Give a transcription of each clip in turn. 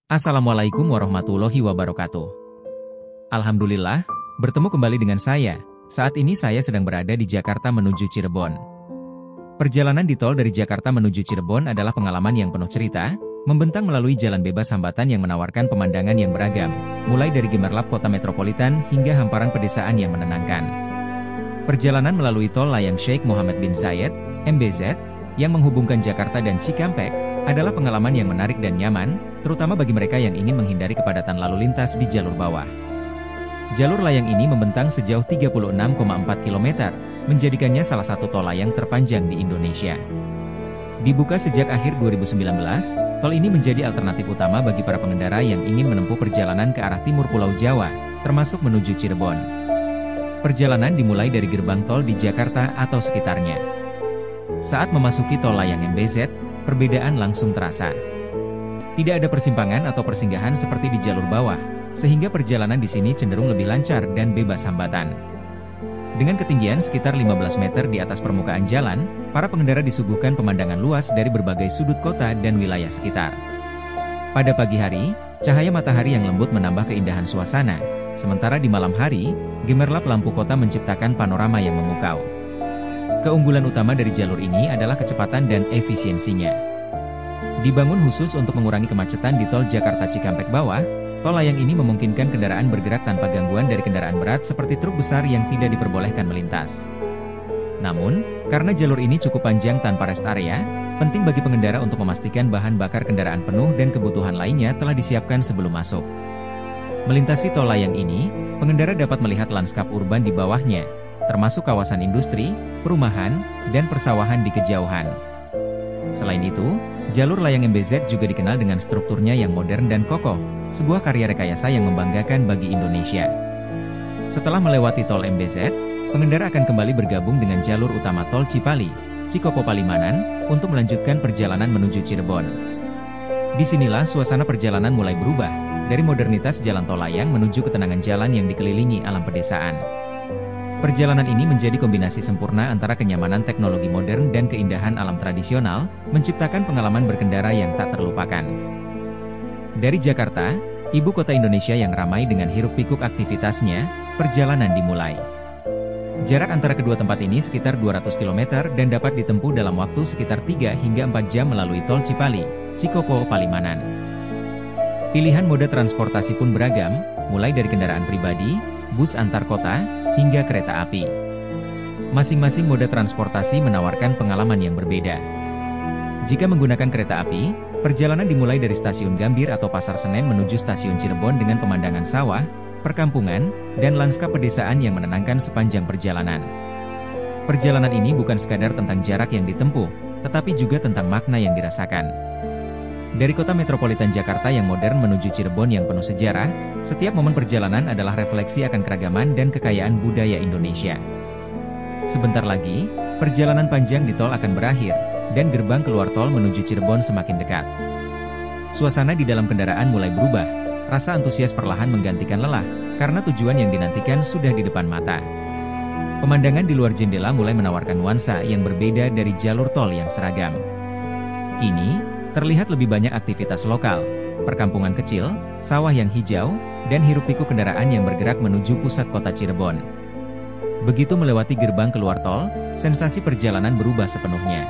Assalamualaikum warahmatullahi wabarakatuh. Alhamdulillah, bertemu kembali dengan saya. Saat ini saya sedang berada di Jakarta menuju Cirebon. Perjalanan di tol dari Jakarta menuju Cirebon adalah pengalaman yang penuh cerita, membentang melalui jalan bebas hambatan yang menawarkan pemandangan yang beragam, mulai dari gemerlap kota metropolitan hingga hamparan pedesaan yang menenangkan. Perjalanan melalui tol layang Sheikh Mohammed bin Zayed, MBZ, yang menghubungkan Jakarta dan Cikampek, adalah pengalaman yang menarik dan nyaman, terutama bagi mereka yang ingin menghindari kepadatan lalu lintas di jalur bawah. Jalur layang ini membentang sejauh 36,4 km, menjadikannya salah satu tol layang terpanjang di Indonesia. Dibuka sejak akhir 2019, tol ini menjadi alternatif utama bagi para pengendara yang ingin menempuh perjalanan ke arah timur Pulau Jawa, termasuk menuju Cirebon. Perjalanan dimulai dari gerbang tol di Jakarta atau sekitarnya. Saat memasuki tol layang MBZ, perbedaan langsung terasa. Tidak ada persimpangan atau persinggahan seperti di jalur bawah, sehingga perjalanan di sini cenderung lebih lancar dan bebas hambatan. Dengan ketinggian sekitar 15 meter di atas permukaan jalan, para pengendara disuguhkan pemandangan luas dari berbagai sudut kota dan wilayah sekitar. Pada pagi hari, cahaya matahari yang lembut menambah keindahan suasana, sementara di malam hari, gemerlap lampu kota menciptakan panorama yang memukau. Keunggulan utama dari jalur ini adalah kecepatan dan efisiensinya. Dibangun khusus untuk mengurangi kemacetan di tol Jakarta Cikampek bawah, tol layang ini memungkinkan kendaraan bergerak tanpa gangguan dari kendaraan berat seperti truk besar yang tidak diperbolehkan melintas. Namun, karena jalur ini cukup panjang tanpa rest area, penting bagi pengendara untuk memastikan bahan bakar kendaraan penuh dan kebutuhan lainnya telah disiapkan sebelum masuk. Melintasi tol layang ini, pengendara dapat melihat lanskap urban di bawahnya, termasuk kawasan industri, perumahan, dan persawahan di kejauhan. Selain itu, jalur layang MBZ juga dikenal dengan strukturnya yang modern dan kokoh, sebuah karya rekayasa yang membanggakan bagi Indonesia. Setelah melewati tol MBZ, pengendara akan kembali bergabung dengan jalur utama tol Cipali, Cikopo Palimanan, untuk melanjutkan perjalanan menuju Cirebon. Disinilah suasana perjalanan mulai berubah, dari modernitas jalan tol layang menuju ketenangan jalan yang dikelilingi alam pedesaan. Perjalanan ini menjadi kombinasi sempurna antara kenyamanan teknologi modern dan keindahan alam tradisional, menciptakan pengalaman berkendara yang tak terlupakan. Dari Jakarta, ibu kota Indonesia yang ramai dengan hiruk-pikuk aktivitasnya, perjalanan dimulai. Jarak antara kedua tempat ini sekitar 200 km dan dapat ditempuh dalam waktu sekitar 3 hingga 4 jam melalui tol Cipali, Cikopo, Palimanan. Pilihan mode transportasi pun beragam, mulai dari kendaraan pribadi, bus antar kota, hingga kereta api. Masing-masing mode transportasi menawarkan pengalaman yang berbeda. Jika menggunakan kereta api, perjalanan dimulai dari stasiun Gambir atau Pasar Senen menuju stasiun Cirebon dengan pemandangan sawah, perkampungan, dan lanskap pedesaan yang menenangkan sepanjang perjalanan. Perjalanan ini bukan sekadar tentang jarak yang ditempuh, tetapi juga tentang makna yang dirasakan. Dari kota metropolitan Jakarta yang modern menuju Cirebon yang penuh sejarah, setiap momen perjalanan adalah refleksi akan keragaman dan kekayaan budaya Indonesia. Sebentar lagi, perjalanan panjang di tol akan berakhir, dan gerbang keluar tol menuju Cirebon semakin dekat. Suasana di dalam kendaraan mulai berubah, rasa antusias perlahan menggantikan lelah, karena tujuan yang dinantikan sudah di depan mata. Pemandangan di luar jendela mulai menawarkan nuansa yang berbeda dari jalur tol yang seragam. Kini, terlihat lebih banyak aktivitas lokal, perkampungan kecil, sawah yang hijau, dan hiruk-pikuk kendaraan yang bergerak menuju pusat kota Cirebon. Begitu melewati gerbang keluar tol, sensasi perjalanan berubah sepenuhnya.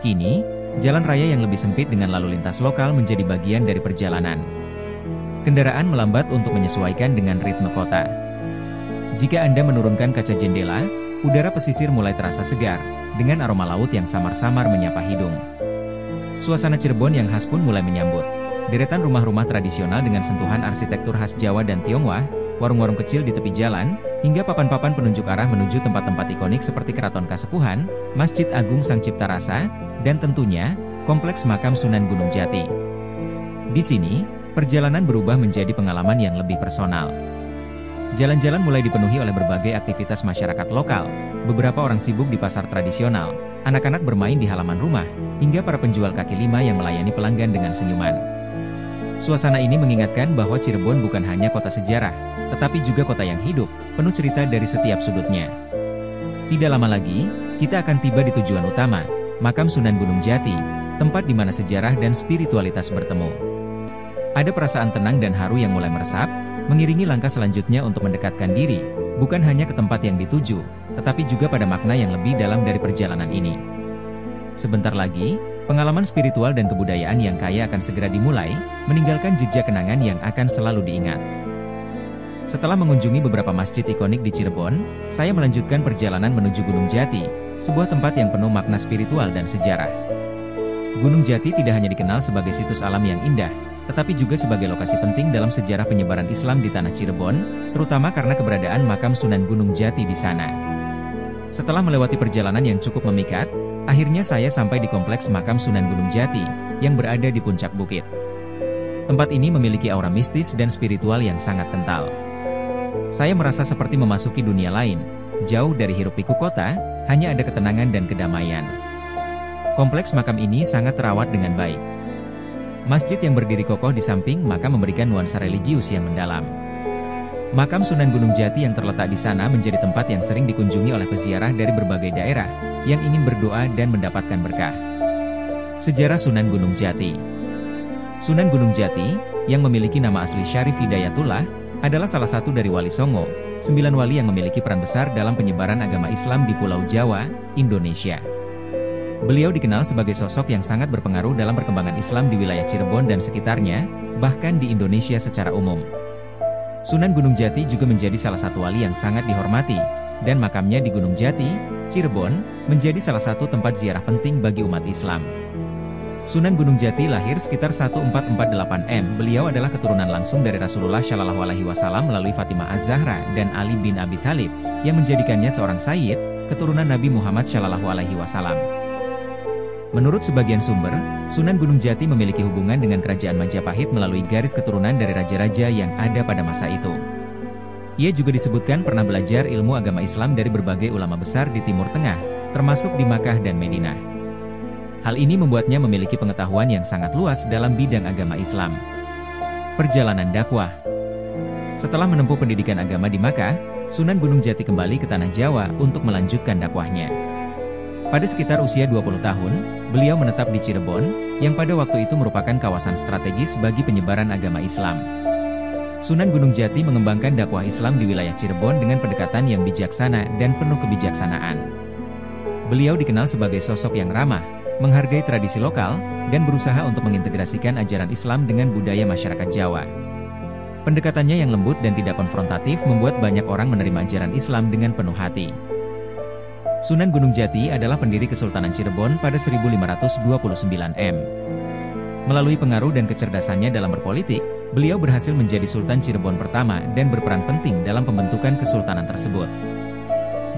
Kini, jalan raya yang lebih sempit dengan lalu lintas lokal menjadi bagian dari perjalanan. Kendaraan melambat untuk menyesuaikan dengan ritme kota. Jika Anda menurunkan kaca jendela, udara pesisir mulai terasa segar, dengan aroma laut yang samar-samar menyapa hidung. Suasana Cirebon yang khas pun mulai menyambut. Deretan rumah-rumah tradisional dengan sentuhan arsitektur khas Jawa dan Tionghoa, warung-warung kecil di tepi jalan, hingga papan-papan penunjuk arah menuju tempat-tempat ikonik seperti Keraton Kasepuhan, Masjid Agung Sang Cipta Rasa, dan tentunya, Kompleks Makam Sunan Gunung Jati. Di sini, perjalanan berubah menjadi pengalaman yang lebih personal. Jalan-jalan mulai dipenuhi oleh berbagai aktivitas masyarakat lokal, beberapa orang sibuk di pasar tradisional, anak-anak bermain di halaman rumah, hingga para penjual kaki lima yang melayani pelanggan dengan senyuman. Suasana ini mengingatkan bahwa Cirebon bukan hanya kota sejarah, tetapi juga kota yang hidup, penuh cerita dari setiap sudutnya. Tidak lama lagi, kita akan tiba di tujuan utama, Makam Sunan Gunung Jati, tempat di mana sejarah dan spiritualitas bertemu. Ada perasaan tenang dan haru yang mulai meresap, mengiringi langkah selanjutnya untuk mendekatkan diri, bukan hanya ke tempat yang dituju, tetapi juga pada makna yang lebih dalam dari perjalanan ini. Sebentar lagi, pengalaman spiritual dan kebudayaan yang kaya akan segera dimulai, meninggalkan jejak kenangan yang akan selalu diingat. Setelah mengunjungi beberapa masjid ikonik di Cirebon, saya melanjutkan perjalanan menuju Gunung Jati, sebuah tempat yang penuh makna spiritual dan sejarah. Gunung Jati tidak hanya dikenal sebagai situs alam yang indah, tetapi juga sebagai lokasi penting dalam sejarah penyebaran Islam di tanah Cirebon, terutama karena keberadaan makam Sunan Gunung Jati di sana. Setelah melewati perjalanan yang cukup memikat, akhirnya saya sampai di kompleks makam Sunan Gunung Jati, yang berada di puncak bukit. Tempat ini memiliki aura mistis dan spiritual yang sangat kental. Saya merasa seperti memasuki dunia lain, jauh dari hiruk-pikuk kota, hanya ada ketenangan dan kedamaian. Kompleks makam ini sangat terawat dengan baik. Masjid yang berdiri kokoh di samping makam memberikan nuansa religius yang mendalam. Makam Sunan Gunung Jati yang terletak di sana menjadi tempat yang sering dikunjungi oleh peziarah dari berbagai daerah, yang ingin berdoa dan mendapatkan berkah. Sejarah Sunan Gunung Jati. Sunan Gunung Jati, yang memiliki nama asli Syarif Hidayatullah, adalah salah satu dari Wali Songo, 9 wali yang memiliki peran besar dalam penyebaran agama Islam di Pulau Jawa, Indonesia. Beliau dikenal sebagai sosok yang sangat berpengaruh dalam perkembangan Islam di wilayah Cirebon dan sekitarnya, bahkan di Indonesia secara umum. Sunan Gunung Jati juga menjadi salah satu wali yang sangat dihormati, dan makamnya di Gunung Jati, Cirebon, menjadi salah satu tempat ziarah penting bagi umat Islam. Sunan Gunung Jati lahir sekitar 1448 M. Beliau adalah keturunan langsung dari Rasulullah Shallallahu Alaihi Wasallam melalui Fatimah Az-Zahra dan Ali bin Abi Thalib, yang menjadikannya seorang sayyid, keturunan Nabi Muhammad Shallallahu Alaihi Wasallam. Menurut sebagian sumber, Sunan Gunung Jati memiliki hubungan dengan Kerajaan Majapahit melalui garis keturunan dari raja-raja yang ada pada masa itu. Ia juga disebutkan pernah belajar ilmu agama Islam dari berbagai ulama besar di Timur Tengah, termasuk di Makkah dan Madinah. Hal ini membuatnya memiliki pengetahuan yang sangat luas dalam bidang agama Islam. Perjalanan dakwah. Setelah menempuh pendidikan agama di Makkah, Sunan Gunung Jati kembali ke tanah Jawa untuk melanjutkan dakwahnya. Pada sekitar usia 20 tahun, beliau menetap di Cirebon, yang pada waktu itu merupakan kawasan strategis bagi penyebaran agama Islam. Sunan Gunung Jati mengembangkan dakwah Islam di wilayah Cirebon dengan pendekatan yang bijaksana dan penuh kebijaksanaan. Beliau dikenal sebagai sosok yang ramah, menghargai tradisi lokal, dan berusaha untuk mengintegrasikan ajaran Islam dengan budaya masyarakat Jawa. Pendekatannya yang lembut dan tidak konfrontatif membuat banyak orang menerima ajaran Islam dengan penuh hati. Sunan Gunung Jati adalah pendiri Kesultanan Cirebon pada 1529 M. Melalui pengaruh dan kecerdasannya dalam berpolitik, beliau berhasil menjadi Sultan Cirebon pertama dan berperan penting dalam pembentukan kesultanan tersebut.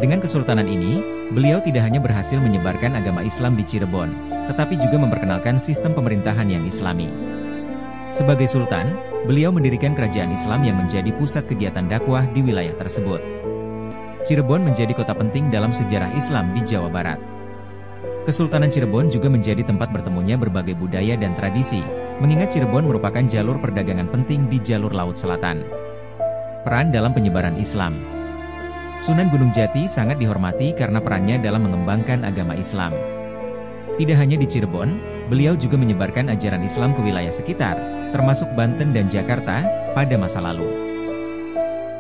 Dengan kesultanan ini, beliau tidak hanya berhasil menyebarkan agama Islam di Cirebon, tetapi juga memperkenalkan sistem pemerintahan yang Islami. Sebagai sultan, beliau mendirikan kerajaan Islam yang menjadi pusat kegiatan dakwah di wilayah tersebut. Cirebon menjadi kota penting dalam sejarah Islam di Jawa Barat. Kesultanan Cirebon juga menjadi tempat bertemunya berbagai budaya dan tradisi, mengingat Cirebon merupakan jalur perdagangan penting di jalur Laut Selatan. Peran dalam penyebaran Islam. Sunan Gunung Jati sangat dihormati karena perannya dalam mengembangkan agama Islam. Tidak hanya di Cirebon, beliau juga menyebarkan ajaran Islam ke wilayah sekitar, termasuk Banten dan Jakarta, pada masa lalu.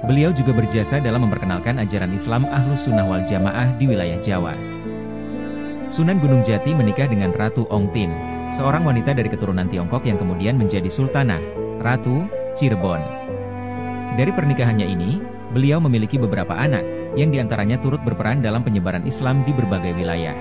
Beliau juga berjasa dalam memperkenalkan ajaran Islam Ahlus Sunnah wal Jamaah di wilayah Jawa. Sunan Gunung Jati menikah dengan Ratu Ong Tin, seorang wanita dari keturunan Tiongkok yang kemudian menjadi Sultanah, Ratu, Cirebon. Dari pernikahannya ini, beliau memiliki beberapa anak, yang diantaranya turut berperan dalam penyebaran Islam di berbagai wilayah.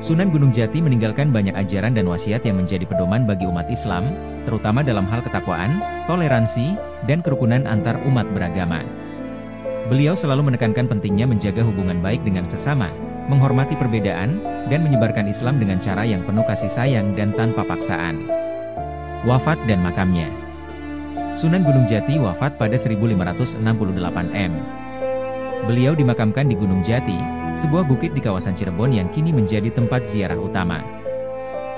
Sunan Gunung Jati meninggalkan banyak ajaran dan wasiat yang menjadi pedoman bagi umat Islam, terutama dalam hal ketakwaan, toleransi, dan kerukunan antar umat beragama. Beliau selalu menekankan pentingnya menjaga hubungan baik dengan sesama, menghormati perbedaan, dan menyebarkan Islam dengan cara yang penuh kasih sayang dan tanpa paksaan. Wafat dan makamnya. Sunan Gunung Jati wafat pada 1568 M. Beliau dimakamkan di Gunung Jati, sebuah bukit di kawasan Cirebon yang kini menjadi tempat ziarah utama.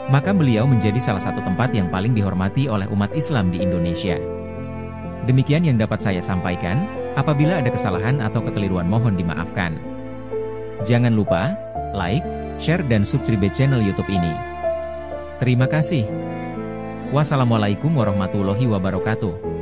Makam beliau menjadi salah satu tempat yang paling dihormati oleh umat Islam di Indonesia. Demikian yang dapat saya sampaikan, apabila ada kesalahan atau kekeliruan mohon dimaafkan. Jangan lupa, like, share dan subscribe channel YouTube ini. Terima kasih. Wassalamualaikum warahmatullahi wabarakatuh.